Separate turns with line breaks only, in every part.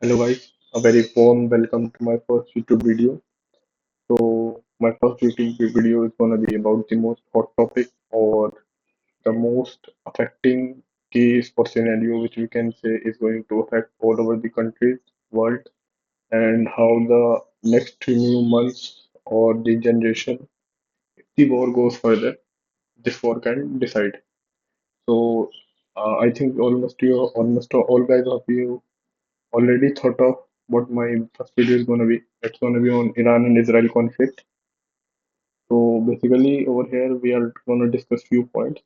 Hello guys, a very warm welcome to my first YouTube video. So my first YouTube video is gonna be about the most hot topic or the most affecting case or scenario which we can say is going to affect all over the countries, world, and how the next few months or the generation, if the war goes further, this war can decide. So I think almost all guys of you already thought of what my first video is going to be. It's going to be on Iran and Israel conflict. So basically, over here we are going to discuss few points,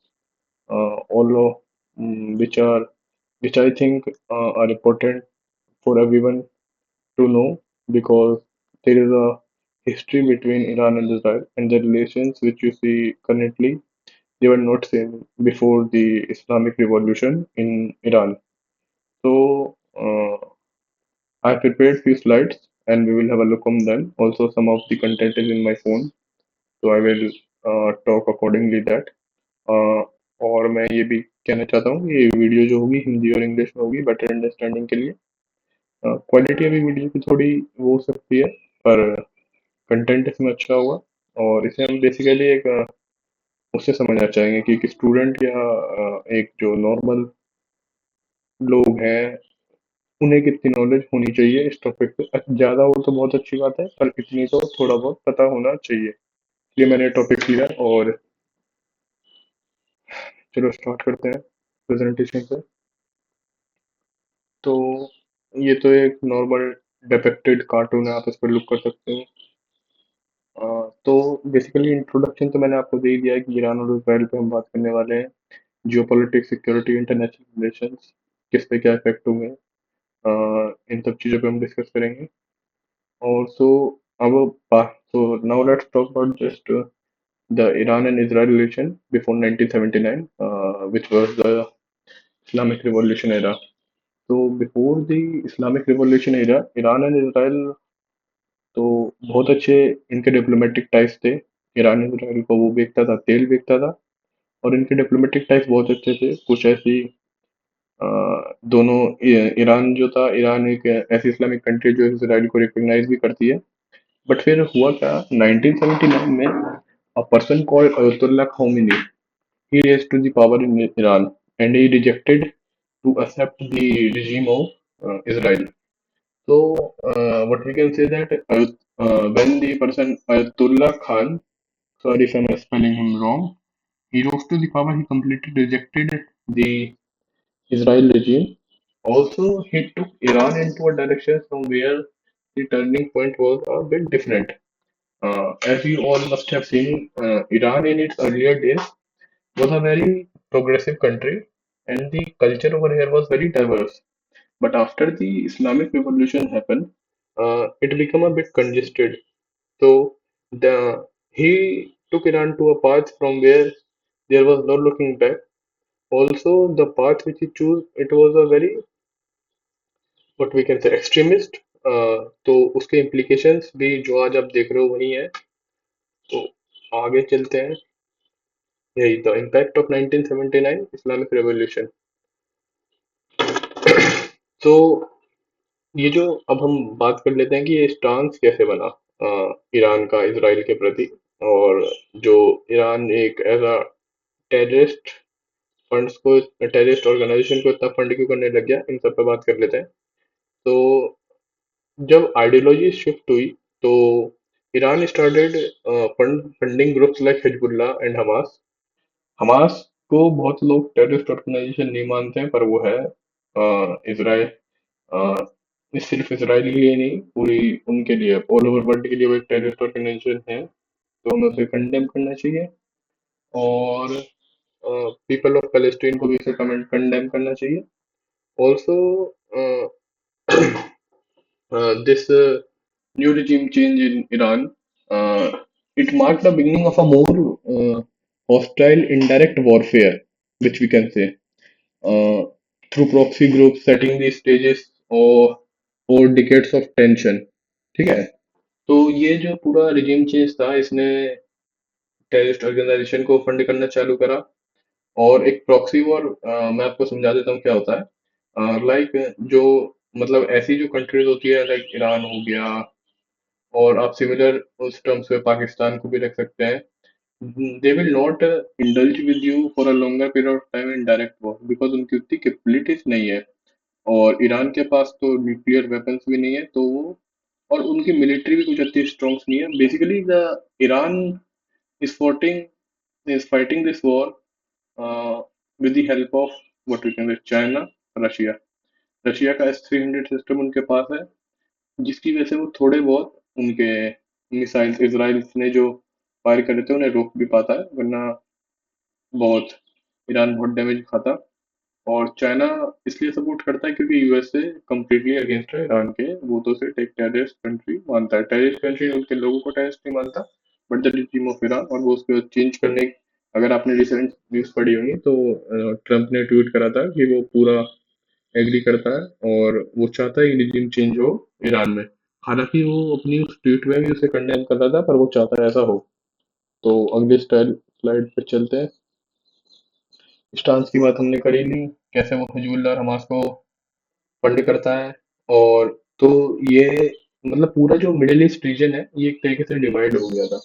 all of which I think are important for everyone to know because there is a history between Iran and Israel and the relations which you see currently. They were not same before the Islamic Revolution in Iran. So I prepared few slides and we will have a look on them. Also, some of the content is in my phone, so I will talk accordingly that. Uh, और मैं ये भी कहना चाहता हूँ ये video जो होगी हिंदी और इंग्लिश में होगी बेटर अंडरस्टैंडिंग के लिए क्वालिटी अभी वीडियो की थोड़ी वो हो सकती है पर कंटेंट इसमें अच्छा होगा और इसे हम बेसिकली एक उससे समझना चाहेंगे कि एक स्टूडेंट या एक जो नॉर्मल लोग हैं उन्हें कितनी नॉलेज होनी चाहिए इस टॉपिक पे ज़्यादा हो तो बहुत अच्छी बात है पर इतनी तो थोड़ा बहुत पता होना चाहिए इसलिए मैंने टॉपिक लिया और चलो स्टार्ट करते हैं प्रेजेंटेशन से तो ये तो एक नॉर्मल डिपिक्टेड कार्टून है आप इस पर लुक कर सकते हो तो बेसिकली इंट्रोडक्शन तो मैंने आपको दे ही दिया है कि ईरान और इसराइल पे हम बात करने वाले हैं जियोपॉलिटिक्स सिक्योरिटी इंटरनेशनल रिलेशंस किस पे क्या इफेक्ट होंगे इन सब चीज़ों पे हम डिस्कस करेंगे ऑल्सो अब so now let's talk about just the Iran and Israel relation before 1979, which was the Islamic Revolution era. So before the Islamic Revolution era, Iran and Israel तो बहुत अच्छे इनके डिप्लोमेटिक टाइप्स थे। Iran Israel को वो बेचता था, तेल बेचता था और इनके डिप्लोमेटिक टाइप्स बहुत अच्छे थे। कुछ ऐसी अ, दोनों ईरान जो था, ईरान एक ऐसी इस्लामिक कंट्री जो इसराइल को रिकॉग्नाइज भी करती है। बट फिर हुआ क्या 1979 में a person called Ayatollah Khomeini he rose to the power in Iran and he rejected to accept the regime of Israel. So what we can say that when the person Ayatollah Khan, sorry if I'm spelling him wrong, he rose to the power, he completely rejected the Israel regime. Also, he took Iran into a direction from where the turning point was a bit different. As you all must have seen, Iran in its earlier days was a very progressive country and the culture over here was very diverse. But after the Islamic Revolution happened, it became a bit congested. So the he took Iran to a path from where there was no looking back. Also, the path which he chose, it was a very what we can say extremist. तो उसके implications भी जो आज आप देख रहे हो वही है। तो आगे चलते हैं। यही the impact of 1979 Islamic Revolution. तो ये जो अब हम बात कर लेते हैं कि ये स्टांस कैसे बना ईरान का इजराइल के प्रति और जो ईरान एक एज अ टेररिस्ट फंड्स को टेररिस्ट ऑर्गेनाइजेशन को इतना फंड क्यों करने लग गया इन सब पे बात कर लेते हैं तो जब आइडियोलॉजी शिफ्ट हुई तो Iran started funding groups like Hezbollah and Hamas Hamas को बहुत लोग टेररिस्ट ऑर्गेनाइजेशन नहीं मानते हैं पर वो है इसराइल ये सिर्फ इसराइल के लिए नहीं पूरी उनके लिए ऑल ओवर वर्ल्ड के लिए वो एक टेररिस्ट ऑर्गेनाइजेशन है तो हमें उसे कंडेम करना चाहिए और पीपल ऑफ पैलेस्टीन को भी इसे कमेंट कंडेम करना चाहिए also this new regime change in Iran it marked the beginning of a more hostile indirect warfare which we can say uh, through proxy groups setting the stages or decades of tension ठीक है तो ये जो पूरा regime change था इसने terrorist organisation को fund करना चालू करा और एक प्रॉक्सी वॉर मैं आपको समझा देता हूँ क्या होता है लाइक जो मतलब ऐसी जो कंट्रीज होती है लाइक ईरान हो गया, और आप सिमिलर उस टर्म्स में पाकिस्तान को भी रख सकते हैं। They will not indulge with you for a longer period of time in direct war, because उनकी उतनी कैपेबिलिटीज नहीं है। और ईरान के पास तो न्यूक्लियर वेपन्स भी नहीं है, तो वो, और उनकी मिलिट्री भी कुछ इतनी स्ट्रॉन्ग नहीं है। Basically the Iran is fighting this war with the help of what we can say China, Russia. Russia का S-300 सिस्टम उनके पास है, जिसकी वजह से वो थोड़े बहुत उनके मिसाइल्स इसराइल ने जो फायर करे थे उन्हें रोक भी पाता है, वरना बहुत ईरान बहुत डैमेज खाता। और चाइना इसलिए सपोर्ट करता है क्योंकि यूएसए कम्प्लीटली अगेंस्ट है ईरान के। वो तो सिर्फ एक टेररिस्ट कंट्री मानता है, टेररिस्ट कंट्री उनके लोगों को टेररिस्ट नहीं मानता, but the regime of Iran. और वो उसको चेंज करने, अगर आपने रिसेंट न्यूज पढ़ी होगी तो ट्रम्प ने ट्वीट करा था कि वो पूरा एग्री करता है और वो चाहता है कि रिजीम चेंज हो ईरान में। हालांकि वो अपनी उस ट्वीट में भी उसे कंडेम कर रहा था, पर वो चाहता है ऐसा हो। तो अगले स्लाइड पे चलते हैं। स्टांस की बात हमने करी ली, कैसे वो हिजबुल्लाह और हमास को फंड करता है। और तो ये मतलब पूरा जो मिडिल ईस्ट रीजन है ये एक तरीके से डिवाइड हो गया था।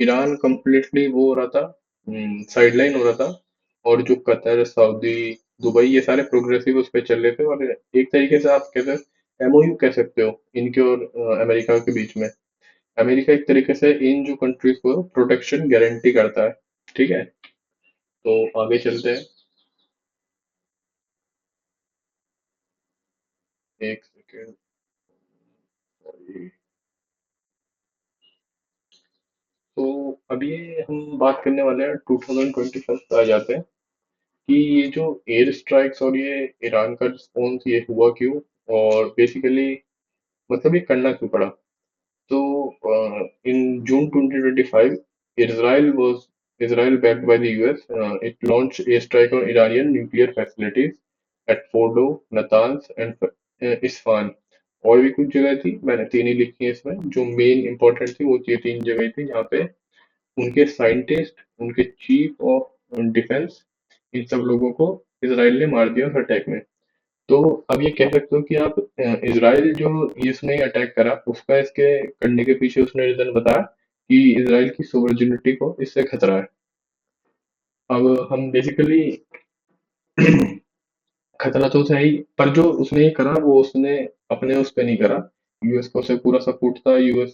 ईरान कम्प्लीटली वो हो रहा था, साइडलाइन हो रहा था। और जो कतर, सऊदी, दुबई, ये सारे प्रोग्रेसिव उस पे चल रहे थे। और एक तरीके से आप कैसे एमओयू कह सकते हो इनके और अमेरिका के बीच में। अमेरिका एक तरीके से इन जो कंट्रीज को प्रोटेक्शन गारंटी करता है। ठीक है, तो आगे चलते हैं। एक सेकेंड। तो अभी हम बात करने वाले हैं 2025 पे आ जाते हैं कि ये जो एयर स्ट्राइक्स और ये ईरान का रिस्पॉन्स ये हुआ क्यों, और बेसिकली मतलब ये करना क्यों पड़ा। तो in June 2025, Israel was Israel backed by the US. It launched airstrike on Iranian nuclear facilities at Fordo, Natanz and Isfahan। और भी कुछ जगह थी, मैंने तीन ही लिखी है इसमें। जो मेन इंपॉर्टेंट थी वो ये तीन जगह थी जहाँ पे उनके साइंटिस्ट, उनके चीफ ऑफ डिफेंस, इन सब लोगों को इसराइल ने मार दिया उस अटैक में। तो अब ये कह सकते हो कि आप इसराइल जो इसने अटैक करा उसका, इसके करने के पीछे उसने रीजन बताया कि इसराइल की सोवरेनिटी को इससे खतरा है। अब हम बेसिकली खतरा तो है ही, पर जो उसने ये करा वो उसने अपने उस पे नहीं करा। यूएस को उसे पूरा सपोर्ट था। यूएस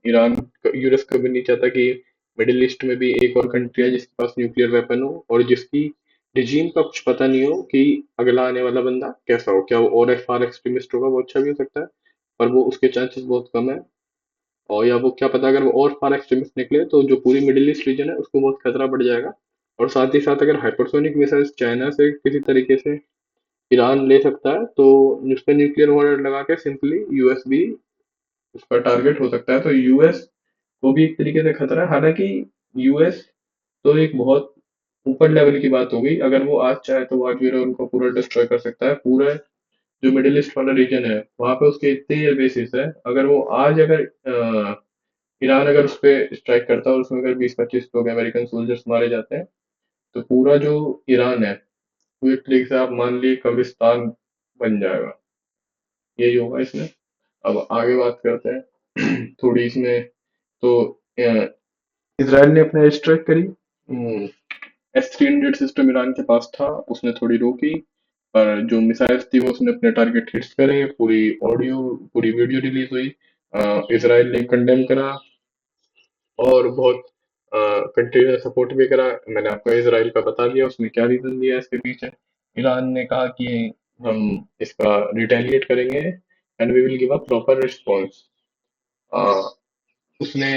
ईरान, यूएस कभी नहीं चाहता कि मिडिल ईस्ट में भी एक और कंट्री है जिसके पास न्यूक्लियर वेपन हो और जिसकी रिजीम का कुछ पता नहीं हो कि अगला आने वाला बंदा कैसा हो। क्या वो और फार एक्सट्रीमिस्ट होगा, वो अच्छा भी हो सकता है, पर वो उसके चांसेस बहुत कम है। और या वो क्या पता, अगर वो और फार एक्सट्रीमिस्ट निकले तो जो पूरी मिडिल ईस्ट रीजन है उसको बहुत खतरा बढ़ जाएगा। और साथ ही साथ अगर हाइपरसोनिक मिसाइल्स चाइना से किसी तरीके से ईरान ले सकता है तो उस पर न्यूक्लियर वॉर लगा के सिंपली यूएस भी उसका टारगेट हो सकता है। तो यूएस को भी एक तरीके से खतरा है। हालांकि यूएस तो एक बहुत ऊपर लेवल की बात हो गई। अगर वो आज चाहे तो वो आज भी उनको पूरा डिस्ट्रॉय कर सकता है। पूरा जो मिडिल ईस्ट वाला रीजन है वहां पे उसके इतने एयर बेसिस है, अगर वो आज अगर ईरान अगर उस पर स्ट्राइक करता है और उसमें अगर 20-25 लोग अमेरिकन सोल्जर्स मारे जाते हैं, तो पूरा जो ईरान है वो एक तरीके से आप मान लिए कब्रिस्तान बन जाएगा। यही होगा इसमें। अब आगे बात करते हैं थोड़ी इसमें। तो इसराइल ने अपना एयर स्ट्राइक करी। S-300 सिस्टम ईरान के पास था, उसने थोड़ी रोकी। पर जो मिसाइल्स थी वो उसने अपने टारगेट हिट्स करे। पूरी ऑडियो, पूरी वीडियो रिलीज हुई। इसराइल ने कंडेम करा और बहुत कंट्री ने सपोर्ट भी करा। मैंने आपको इसराइल का बता दिया उसने क्या रीजन दिया इसके पीछे। ईरान ने कहा कि हम इसका रिटेलिएट करेंगे and we will give a proper response. उसने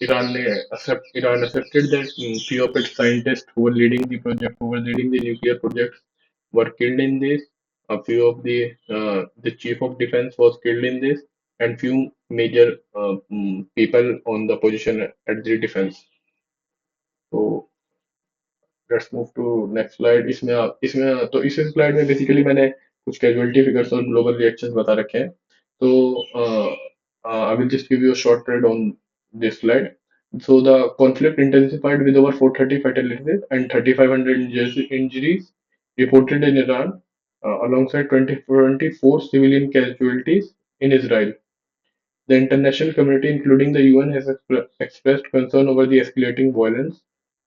Iran accepted that few of its scientists who were leading the nuclear projects were killed in this. A few of the chief of defense was killed in this, and few major people on the position at the defense. So let's move to next slide. इसमें तो इस slide में basically मैंने कुछ casualty figures और global reactions बता रखे हैं। तो I will just give you a short read on this slide. So the conflict intensified with over 430 fatalities and 3,500 injuries reported in Iran. alongside 24 civilian casualties in Israel. The international community, including the UN, has expressed concern over the escalating violence,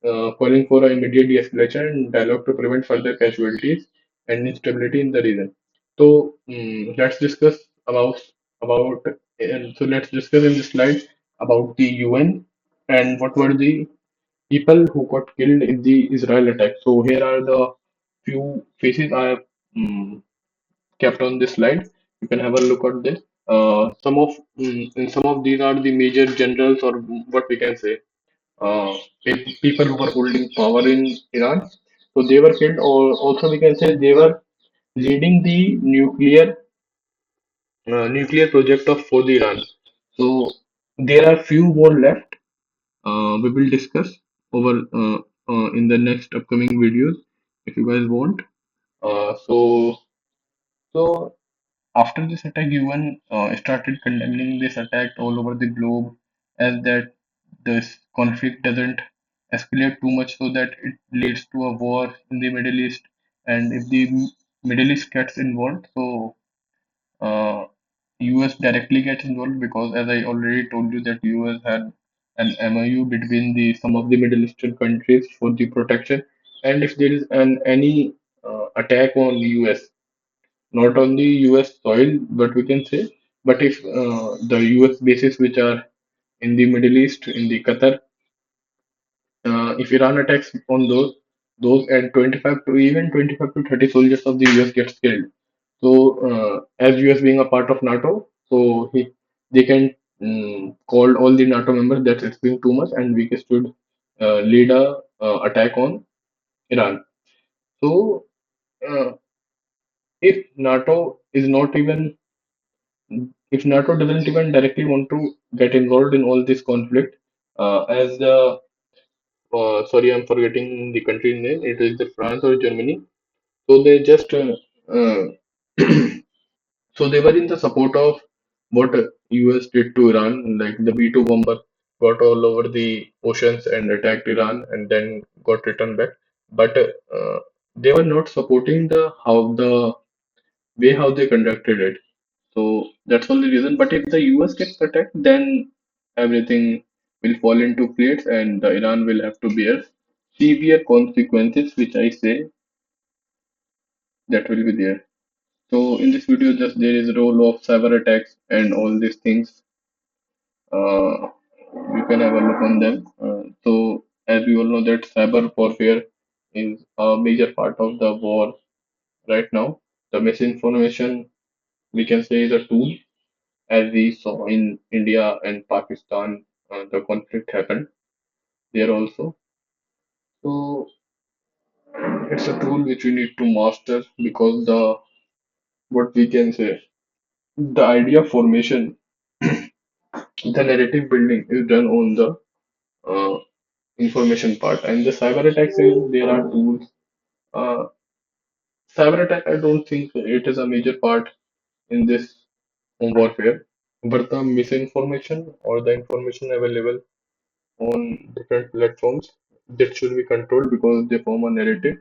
calling for an immediate de-escalation and dialogue to prevent further casualties and instability in the region. So let's discuss about and so let's discuss in this slide about the UN and what were the people who got killed in the Israel attack. So here are the few faces I have kept on this slide. You can have a look at this. And some of these are the major generals, or what we can say, people who were holding power in Iran. So they were killed, or also we can say they were leading the nuclear project of for the Iran. So there are few more left. We will discuss over in the next upcoming videos if you guys want. So after this attack, UN started condemning this attack all over the globe, as that this conflict doesn't escalate too much so that it leads to a war in the Middle East. And if the Middle East gets involved, so uh, US directly gets involved, because as I already told you that US had an MOU between the some of the Middle Eastern countries for the protection. And if there is any attack on US, not on the US soil, but we can say, but if the US bases which are in the Middle East, in the Qatar, if Iran attacks on those and 25 to even 25 to 30 soldiers of the US gets killed. So as US being a part of NATO, so they can call all the NATO members that it's been too much and we should lead a attack on Iran. So uh, if NATO is not even if NATO doesn't even directly want to get involved in all this conflict, as the sorry, I'm forgetting the country name. It is the France or Germany. So they just uh, so they were in the support of what US did to Iran, like the B-2 bomber got all over the oceans and attacked Iran, and then got returned back. But they were not supporting the way how they conducted it. So that's all the reason. But if the US gets attacked, then everything will fall into place and the Iran will have to bear severe consequences, which I say that will be there. So in this video, just there is a role of cyber attacks and all these things. Uh, you can have a look on them. So as we all know that cyber warfare is a major part of the war right now. The misinformation, we can say, is a tool, as we saw in India and Pakistan, the conflict happened there also. So it's a tool which we need to master, because the what we can say, the idea formation, the narrative building is done on the uh, information part, and the cyber attacks is there are tools. Uh, Cyber attack, I don't think it is a major part in this warfare, but the misinformation or the information available on different platforms, that should be controlled, because they form a narrative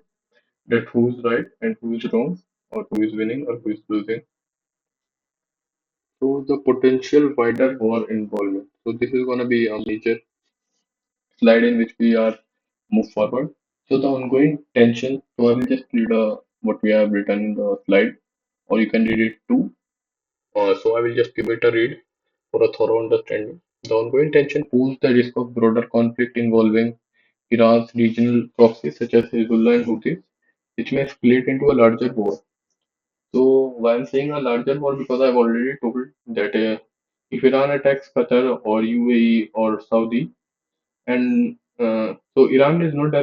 that who's right and who's wrong, or who is winning or who is losing. So the potential wider war involvement. So this is going to be a major slide in which we are move forward. So the ongoing tension. So I will just read what we have written in the slide, or you can read it too. So I will just give it a read for a thorough understanding. The ongoing tension poses the risk of broader conflict involving Iran's regional proxies such as Hezbollah and Houthis, which may escalate into a larger war. So why I'm saying a larger war, because I've already told that if Iran attacks Qatar or UAE or Saudi, and so Iran is going to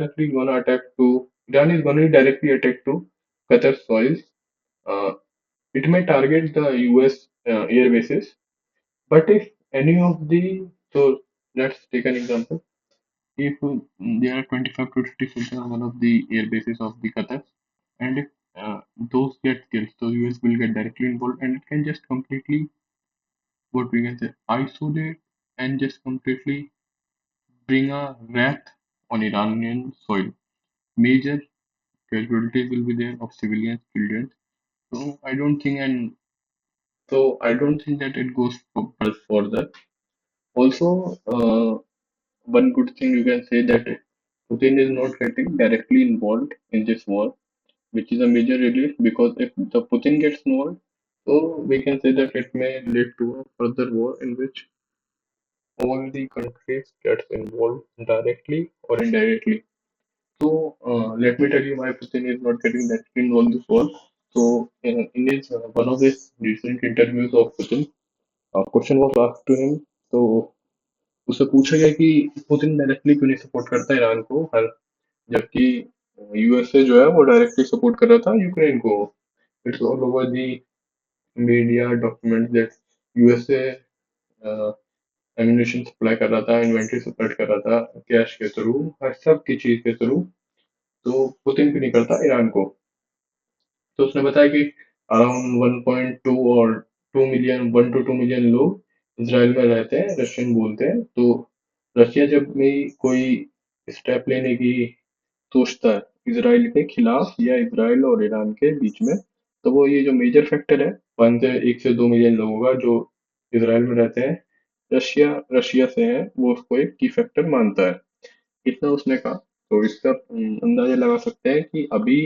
directly attack to Qatar's soils. Uh, it may target the US air bases, but if any of the so let's take an example. If there are 25 to 50 soldiers on one of the air bases of the Qatar, and if those get killed, so US will get directly involved, and it can just completely, what we can say, isolate and just completely bring a wrath on Iranian soil. Major casualties will be there of civilians, children. So I don't think and so I don't think that it goes further. Also, one good thing you can say that Putin is not getting directly involved in this war, which is a major relief because if the Putin gets involved, so we can say that it may lead to a further war in which all the countries gets involved directly or indirectly. So let me tell you why Putin is not getting directly involved in this war. So in his one of his recent interviews of Putin, a question was asked to him. तो उससे पूछा गया कि Putin directly क्यों नहीं support करता Iran को हर जबकि यूएसए जो है वो डायरेक्टली सपोर्ट कर रहा था यूक्रेन को it's all over the media document that USA ammunition supply कर रहा था इन्वेंट्री सप्लाई कर रहा था कैश के थ्रू हर सब की चीज के थ्रू तो पुतिन क्यों नहीं करता ईरान को तो उसने बताया कि अराउंड 1.2 और 2 मिलियन 1 to 2 मिलियन लोग इसराइल में रहते हैं रशियन बोलते हैं तो रशिया जब भी कोई स्टेप लेने की सोचता है इसराइल के खिलाफ या इसराइल और ईरान के बीच में तो वो ये जो मेजर फैक्टर है 1 से 2 मिलियन लोगों का जो इसराइल में रहते हैं रशिया रशिया से है वो उसको एक की फैक्टर मानता है इतना उसने कहा तो इसका अंदाजा लगा सकते हैं कि अभी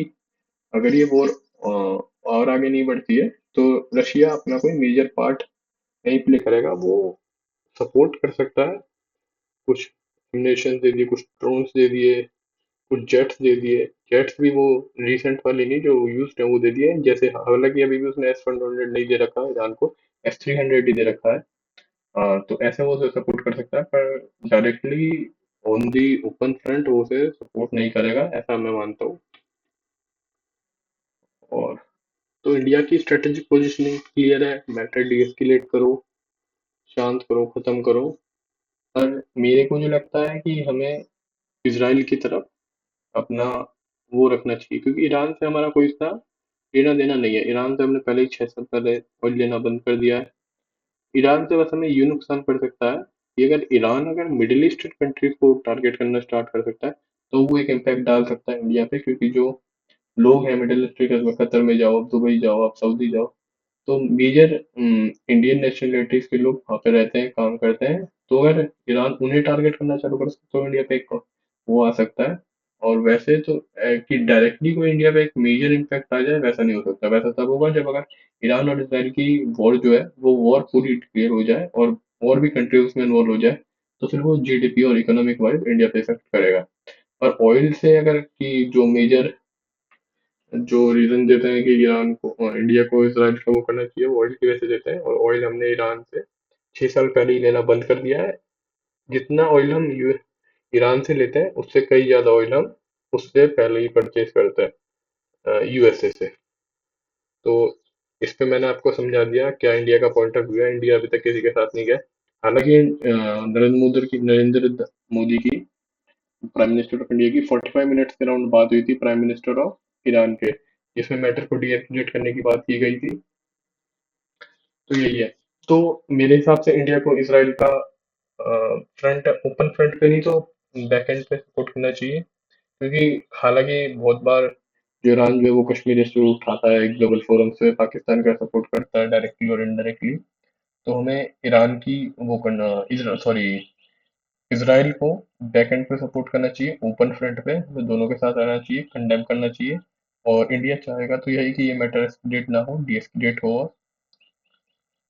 अगर ये वॉर और आगे नहीं बढ़ती है तो रशिया अपना कोई मेजर पार्ट नहीं प्ले करेगा वो सपोर्ट कर सकता है कुछ नेशन दे दिए कुछ ड्रोन्स दे दिए कुछ जेट्स दे दिए जेट्स भी वो रिसेंट वाले नहीं जो यूज है वो दे दिए जैसे हालांकि अभी भी उसने S-100 नहीं दे रखा है ईरान को S-300 ही दे रखा है तो ऐसे वो उसे सपोर्ट कर सकता है पर directly on the open front वो उसे सपोर्ट नहीं करेगा ऐसा मैं मानता हूँ और तो इंडिया की स्ट्रेटेजिक पोजीशनिंग क्लियर है मैटर डीएस्केलेट करो शांत करो खत्म करो पर मेरे को जो लगता है कि हमें इसराइल की तरफ अपना वो रखना चाहिए क्योंकि ईरान से हमारा कोई इतना लेना देना नहीं है ईरान से हमने पहले ही 6 साल पहले ऑयल लेना बंद कर दिया है ईरान से बस हमें ये नुकसान पड़ सकता है कि अगर ईरान अगर मिडिल ईस्टर्न कंट्रीज को टारगेट करना स्टार्ट कर सकता है तो वो एक इम्पैक्ट डाल सकता है इंडिया पे क्योंकि जो लोग हैं मिडिल ईस्ट में कतर में जाओ आप दुबई जाओ आप सऊदी जाओ तो मेजर इंडियन नेशनलिटीज के लोग वहाँ पे रहते हैं काम करते हैं तो अगर ईरान उन्हें टारगेट करना चालू कर सकता तो इंडिया पे एक वो आ सकता है और वैसे तो कि डायरेक्टली कोई इंडिया पे एक मेजर इम्पैक्ट आ जाए वैसा नहीं हो सकता वैसा तब होगा जब अगर ईरान और इसराइल की वॉर जो है वो वॉर पूरी क्लियर हो जाए और भी कंट्रीज उसमें इन्वॉल्व हो जाए तो फिर वो जीडीपी और इकोनॉमिक वाइज इंडिया पे इफेक्ट करेगा और ऑयल से अगर कि जो मेजर जो रीजन देते हैं कि ईरान को इंडिया को इसराइल का वो करना चाहिए वो ऑयल की वजह से देते हैं और ऑयल हमने ईरान से 6 साल पहले ही लेना बंद कर दिया है जितना ऑयल हम ईरान से लेते हैं उससे कई ज्यादा ऑयल हम उससे पहले ही परचेज करते हैं यूएसए से तो इस पे मैंने आपको समझा दिया क्या इंडिया का पॉइंट ऑफ व्यू है इंडिया अभी तक किसी के साथ नहीं गया हालांकि नरेंद्र मोदी की प्राइम मिनिस्टर ऑफ इंडिया की 45 मिनट्स के राउंड बात हुई थी प्राइम मिनिस्टर ऑफ ईरान के जिसमें मैटर को डीएस्केलेट करने की बात की गई थी तो यही है तो मेरे हिसाब से इंडिया को इसराइल का फ्रंट ओपन फ्रंट पे नहीं तो बैक एंड पे सपोर्ट करना चाहिए क्योंकि हालांकि बहुत बार जो ईरान जो है वो कश्मीर इशू उठाता है ग्लोबल फोरम से पाकिस्तान का सपोर्ट करता है डायरेक्टली और इनडायरेक्टली तो हमें ईरान की वो करना सॉरी इसराइल को बैक एंड पे सपोर्ट करना चाहिए ओपन फ्रंट पे हमें दोनों के साथ रहना चाहिए कंडेम करना चाहिए और इंडिया चाहेगा तो यही कि ये मैटर एस्केलेट ना हो डीएस्केलेट हो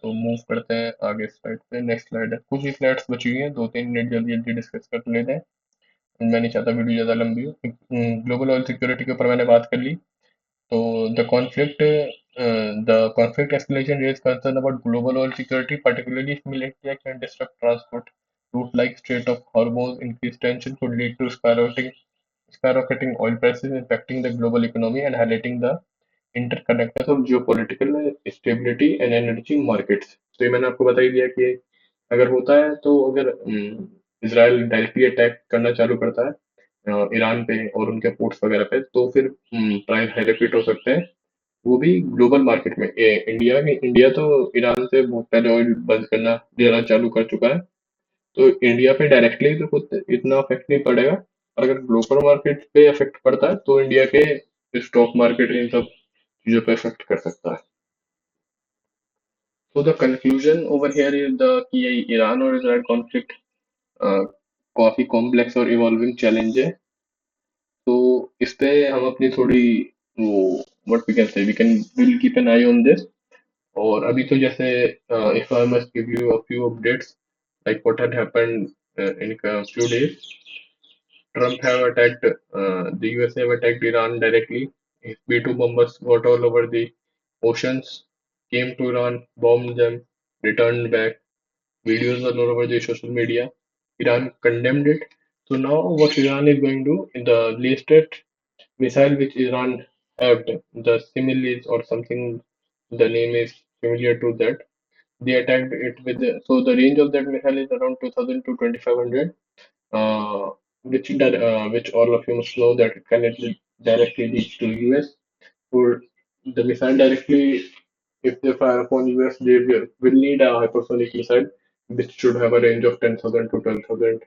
तो मूव करते हैं आगे स्लाइड पे नेक्स्ट स्लाइड है कुछ ही स्लाइड्स बची हुई हैं 2-3 मिनट जल्दी जल्दी डिस्कस कर लेते हैं मैं नहीं चाहता वीडियो ज़्यादा लंबी हो ग्लोबल ऑयल सिक्योरिटी के ऊपर मैंने बात कर ली तो the conflict escalation raised concern about global oil security, particularly if military action disrupt transport route like Strait of Hormuz. Increased tension could lead to skyrocketing oil prices, impacting the global economy and highlighting the interconnectedness of geopolitical stability and energy markets. तो ये मैंने आपको बता ही दिया कि अगर होता है तो अगर इसराइल डायरेक्टली अटैक करना चालू करता है ईरान पे और उनके पोर्ट्स वगैरह पे तो फिर प्राइस हाई रिपीट हो सकते हैं वो भी ग्लोबल मार्केट में इंडिया तो ईरान से बहुत पहले ऑयल बंद करना देना चालू कर चुका है तो इंडिया पे डायरेक्टली तो कुछ इतना इफेक्ट नहीं पड़ेगा और अगर ग्लोबल मार्केट पे इफेक्ट पड़ता है तो इंडिया के स्टॉक मार्केट इन सब चीजों पे इफेक्ट कर सकता है। So the conclusion over here is the कि ये ईरान और इसराइल कॉन्फ्लिक्ट काफी कॉम्प्लेक्स और इवॉल्विंग चैलेंज है। तो इस पे हम अपनी थोड़ी वो what we can say we can will keep an eye on this. और अभी तो जैसे if I must give you a few updates like what had happened in a few days. Trump have attacked the USA have attacked Iran directly. His B-2 bombers got all over the oceans, came to Iran, bombed them, returned back. Videos are all over the social media. Iran condemned it. So now what Iran is going to do in the latest missile which Iran have, the Similis or something, the name is familiar to that. They attacked it with so the range of that missile is around 2000 to 2500, uh, which all of you must know that it can directly reach to US. Or the missile directly, if they fire upon US, they will need a hypersonic missile which should have a range of 10,000 to 12,000.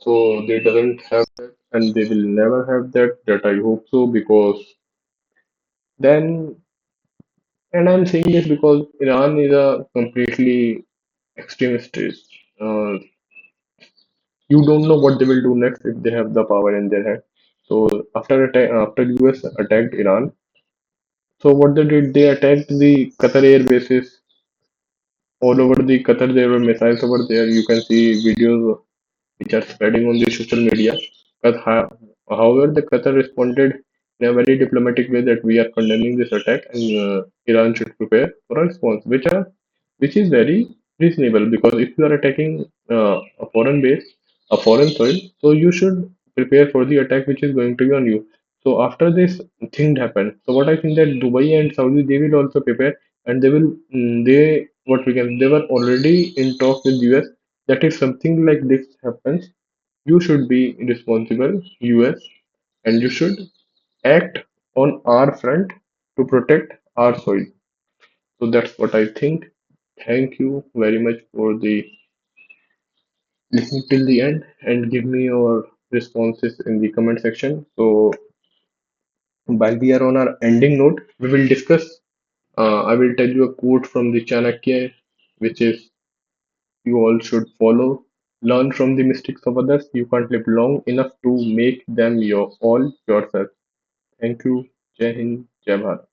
So they doesn't have that, and they will never have that. That I hope so, because then, and I'm saying this because Iran is a completely extremist. Uh, you don't know what they will do next if they have the power in their hand. So after US attacked Iran, so what they did, they attacked the Qatar air bases all over the Qatar. There were missiles over there. You can see videos which are spreading on the social media. But however, the Qatar responded in a very diplomatic way that we are condemning this attack and Iran should prepare for a response, which is very reasonable, because if you are attacking a foreign base, a foreign soil, so you should prepare for the attack which is going to be on you. So after this thing happened, so what I think that Dubai and Saudi, they will also prepare, and they will they what we can they were already in talk with US that if something like this happens, you should be responsible, US, and you should act on our front to protect our soil. So that's what I think. Thank you very much for the listening till the end, and give me your responses in the comment section. So while we are on our ending note, we will discuss. I will tell you a quote from the Chanakya, which is you all should follow. Learn from the mistakes of others. You can't live long enough to make them your all yourself. Thank you. Jai Hind, Jai Bharat.